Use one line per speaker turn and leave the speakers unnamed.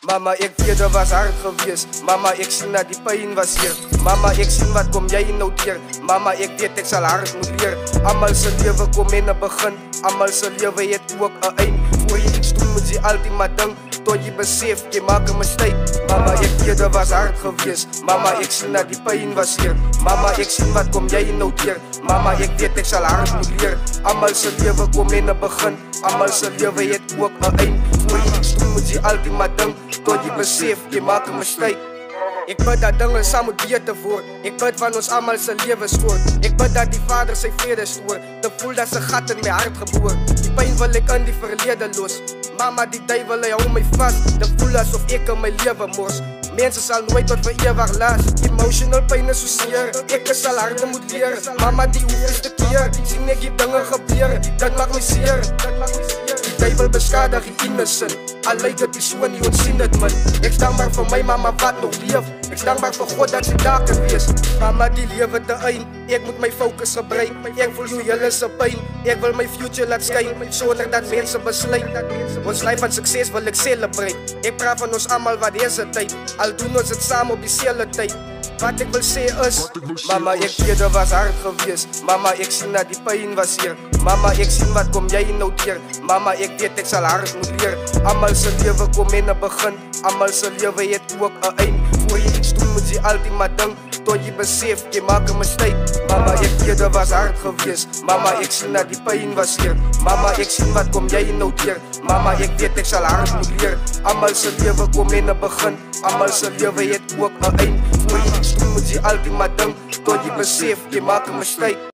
Mama, ek weet dit was hard gewees. Mama, ek sien dat die pyn was hier. Mama, ek sien wat kom jy nou deur. Mama, ek weet ek sal hard moet leer. Almal se lewe kom en 'n begin. Almal se lewe het ook 'n eind. Voor jy iets doen moet jy altyd maar dink. Tot jy besef, jy maak 'n mistake. Mama, ek weet dit was hard gewees. Mama, ek sien dat die pyn was hier. Mama, ek sien wat kom jy nou deur. Mama, ek weet ek sal hard moet leer. Almal se lewe kom en 'n begin. Almal se lewe het ook 'n eind. Voor jy iets doen moet jy altyd maar dink. Tot jy besef, jy maak 'n mistake. Ek bid dat dinge saam moet beter word. Ek bid van ons almal se lewe skoor. Ek bid dat die Vader sy vrede stoor. Te voel dat sy gat in my hart geboor. Die pyn wil ek in die verlede los. Mama, die duiwel hy hou my vas. Te voel asof ek in my lewe mors. Mense sal nooit tot vir ewig las. Emotional pyn is so seer. Ek sal harde moet leer. Mama, die hoeveelste keer sien ek die dinge gebeur. Dit maak my seer. Die duiwel beskadig die innocent. Al lyk dit so nie, ons sien dit man. Ek dankbaar vir my mama wat nog leef. Ek dankbaar vir God dat sy daar kan wees. Mama, die lewe te eind. Ek moet my fokus gebruik. Ek voel so julle se pyn. Ek wil my future laat skyn sonder dat mense besluit. Ons life van sukses wil ek celebrate. Ek praat van ons almal wat hesitate. Al doen ons dit saam op dieselfde tyd. Wat ek wil sê is, mama, ek weet dit was hard gewees. Mama, ek sien dat die pyn was hier. Mama, ek sien wat kom jy nou deur. Mama, ek weet ek sal hard moet leer. Almal se lewe kom en 'n begin. Almal se lewe het ook 'n eind. Voor jy iets doen moet jy altyd maar dink. Tot jy besef, jy maak 'n mistake. Mama, ek weet dit was hard gewees. Mama, ek sien dat die pyn was hier. Mama, ek sien wat kom jy nou deur. Mama, ek weet ek sal hard moet leer. Almal se lewe kom en 'n begin. Almal se lewe het ook 'n eind. Voor jy iets doen moet jy altyd maar dink. Tot jy besef, jy maak 'n mistake.